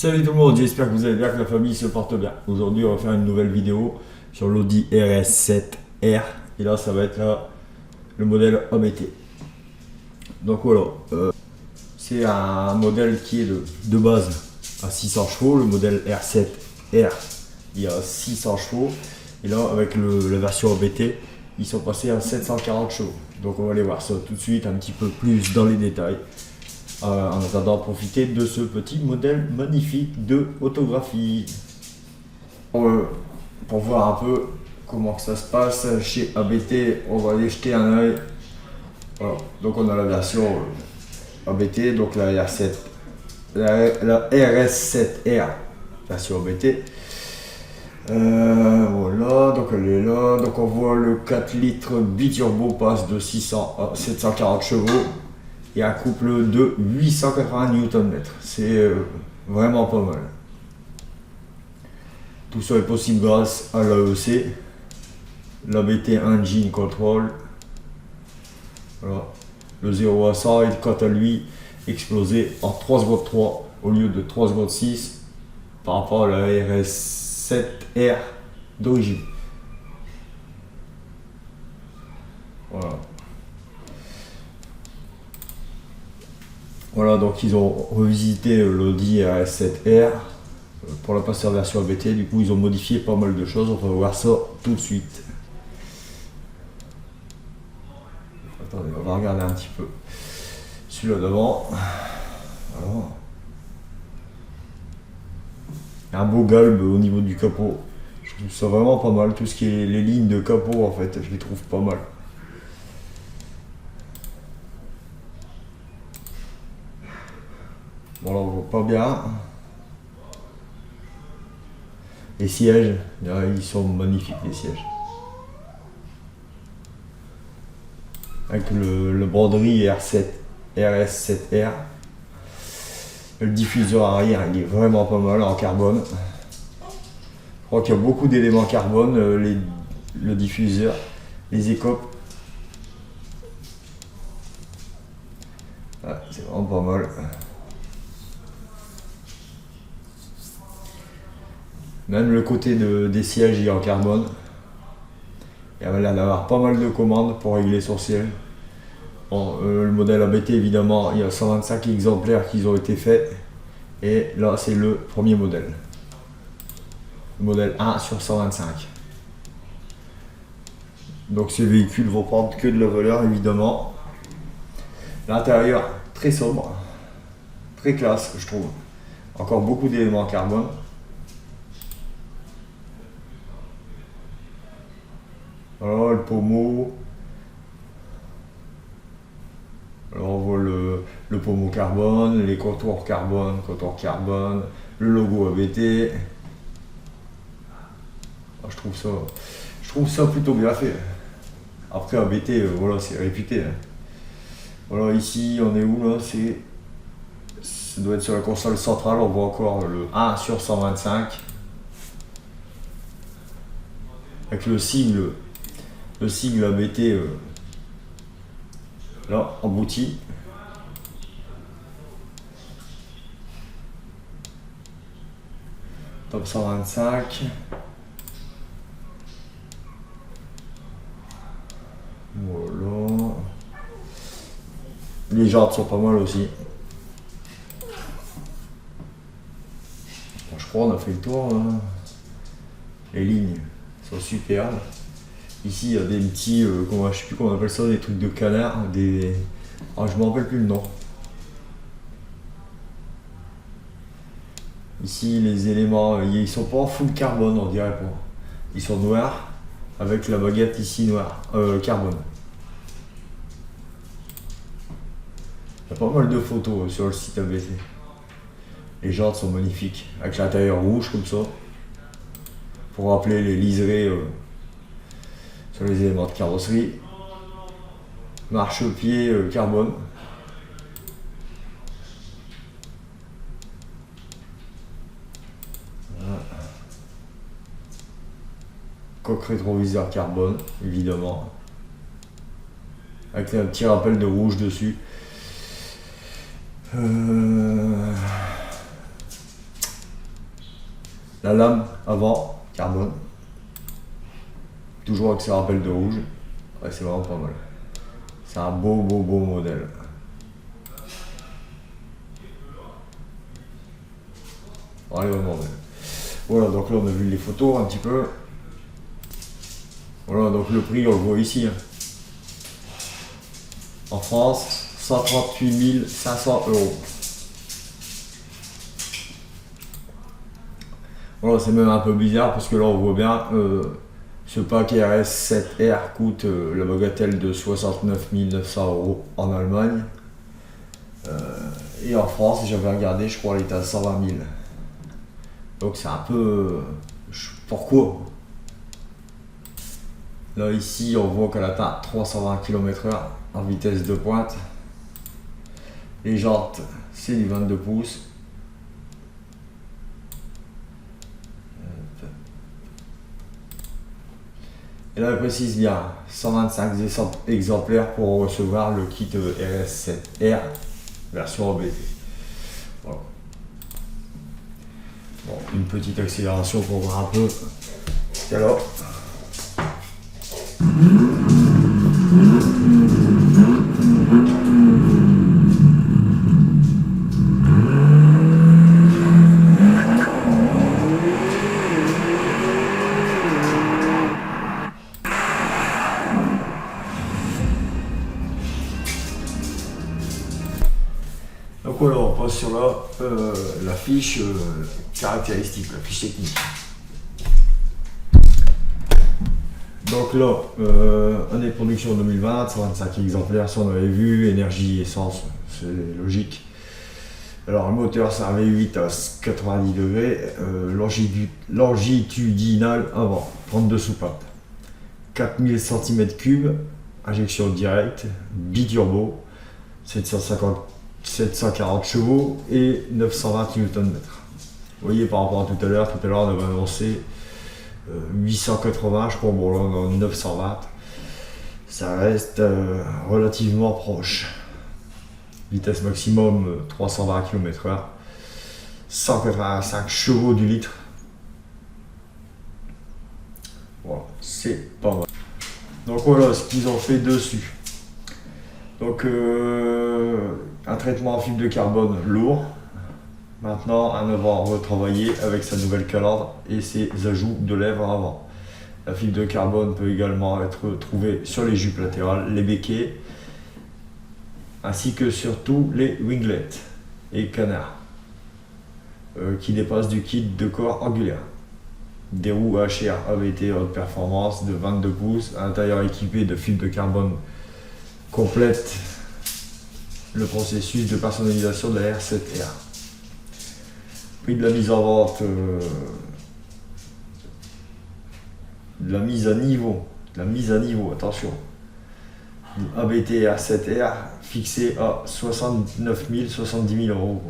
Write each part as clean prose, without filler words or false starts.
Salut tout le monde, j'espère que vous allez bien, que la famille se porte bien. Aujourd'hui on va faire une nouvelle vidéo sur l'Audi RS7R et là ça va être le modèle ABT. Donc voilà, c'est un modèle qui est de base à 600 chevaux, le modèle R7R il a 600 chevaux et là avec la version ABT ils sont passés à 740 chevaux. Donc on va aller voir ça tout de suite un petit peu plus dans les détails. En attendant, profiter de ce petit modèle magnifique de photographie. Pour voir un peu comment que ça se passe chez ABT, on va aller jeter un œil. Voilà. Donc on a la version ABT, donc la R7, la RS7R version ABT. Voilà, donc elle est là. Donc on voit le 4 litres biturbo passe de 600 à 740 chevaux. Et un couple de 880 Nm. C'est vraiment pas mal. Tout ça est possible grâce à l'AEC, l'ABT Engine Control. Voilà. Le 0 à 100 est quant à lui explosé en 3 secondes 3 au lieu de 3 secondes 6 par rapport à la RS7R d'origine. Voilà. Voilà, donc ils ont revisité l'Audi RS7R pour la passer en version ABT. Du coup, ils ont modifié pas mal de choses. On va voir ça tout de suite. Attendez, on va regarder un petit peu celui-là devant. Alors. Un beau galbe au niveau du capot. Je trouve ça vraiment pas mal. Tout ce qui est les lignes de capot, en fait, je les trouve pas mal. Bon là on voit pas bien. Les sièges, ils sont magnifiques les sièges. Avec le broderie RS7R. Le diffuseur arrière il est vraiment pas mal en carbone. Je crois qu'il y a beaucoup d'éléments carbone, le diffuseur, les écopes. Ah, c'est vraiment pas mal. Même le côté des sièges il est en carbone. Il y a l'air d'avoir pas mal de commandes pour régler son siège. Bon, le modèle ABT évidemment, il y a 125 exemplaires qui ont été faits. Et là c'est le premier modèle. Le modèle 1 sur 125. Donc ces véhicules vont prendre que de la valeur évidemment. L'intérieur très sobre. Très classe je trouve. Encore beaucoup d'éléments en carbone. Voilà le pommeau. Alors on voit le pommeau carbone, les contours carbone, le logo ABT. Ah, je trouve ça plutôt bien fait. Après ABT, voilà, c'est réputé. Voilà, ici on est où là? Ça doit être sur la console centrale, on voit encore le 1 sur 125. Avec le sigle ABT là embouti. Top 125. Voilà. Les jantes sont pas mal aussi. Bon, je crois qu'on a fait le tour là. Les lignes sont superbes. Ici il y a des petits, je sais plus comment on appelle ça, des trucs de canard, ah, je me rappelle plus le nom. Ici les éléments, ils sont pas en full carbone on dirait pas. Ils sont noirs, avec la baguette ici noire, carbone. Il y a pas mal de photos sur le site ABT. Les jantes sont magnifiques, avec l'intérieur rouge comme ça. Pour rappeler les liserés sur les éléments de carrosserie. Marchepied carbone. Voilà. Coque rétroviseur carbone, évidemment. Avec un petit rappel de rouge dessus. La lame avant, carbone. Toujours avec ce rappel de rouge. Ouais, c'est vraiment pas mal. C'est un beau modèle. Allez, voilà, donc là on a vu les photos un petit peu. Voilà, donc le prix on le voit ici. En France, 138 500 €. Voilà, c'est même un peu bizarre parce que là on voit bien ce pack RS7R coûte la bagatelle de 69 900 € en Allemagne. Et en France, j'avais regardé, je crois, elle était à 120 000. Donc c'est un peu... pourquoi? Là ici, on voit qu'elle atteint 320 km/h en vitesse de pointe. Les jantes, c'est du 22 pouces. Et là, elle précise bien 125 exemplaires pour recevoir le kit RS7R version ABT. Voilà. Bon, une petite accélération pour voir un peu. Et alors donc voilà, on passe sur la fiche caractéristique, la fiche technique. Donc là, année de production 2020, 125 exemplaires, ça on avait vu, énergie, essence, c'est logique. Alors le moteur c'est un V8 à 90 degrés, longitudinal avant, 32 soupapes, 4000 cm3, injection directe, biturbo, 740 chevaux et 920 Nm. Vous voyez par rapport à tout à l'heure on avait annoncé 880, je crois, bon là on est en 920, ça reste relativement proche. Vitesse maximum 320 km/h, 185 chevaux du litre. Voilà, c'est pas mal. Donc voilà ce qu'ils ont fait dessus. Donc un traitement en fibre de carbone lourd. Maintenant un avant retravaillé avec sa nouvelle calandre et ses ajouts de lèvres avant. La fibre de carbone peut également être trouvée sur les jupes latérales, les béquets, ainsi que sur tous les winglets et canards qui dépassent du kit de corps angulaire. Des roues HR ABT haute performance de 22 pouces, à l'intérieur équipé de fibres de carbone complète le processus de personnalisation de la R7R. Prix de la mise en vente, de la mise à niveau, attention. ABT R7R fixé à 69 000, 70 000 €.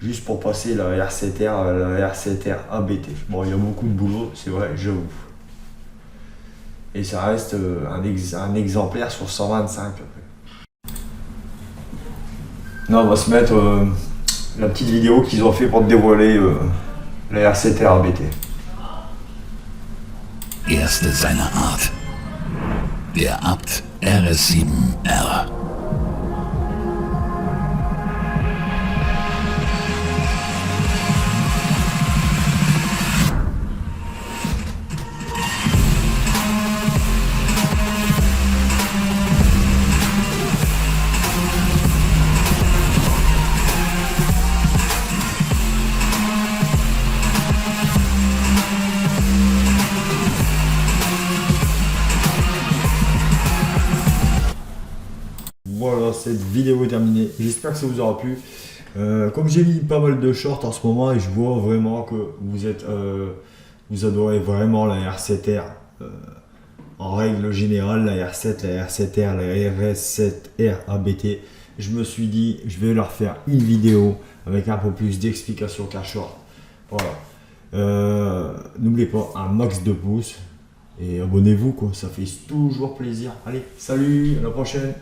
Juste pour passer la R7R à la R7R ABT. Bon, il y a beaucoup de boulot, c'est vrai, j'avoue. Et ça reste un exemplaire sur 125. Là, on va se mettre la petite vidéo qu'ils ont fait pour dévoiler la R7R ABT. Erste seiner Art. Der Abt RS7R. Voilà, cette vidéo est terminée. J'espère que ça vous aura plu. Comme j'ai mis pas mal de shorts en ce moment et je vois vraiment que vous adorez vraiment la R7R. En règle générale, la R7, la R7R, la RS7R ABT. Je me suis dit, je vais leur faire une vidéo avec un peu plus d'explications qu'un short. Voilà. N'oubliez pas un max de pouces et abonnez-vous, quoi. Ça fait toujours plaisir. Allez, salut, à la prochaine.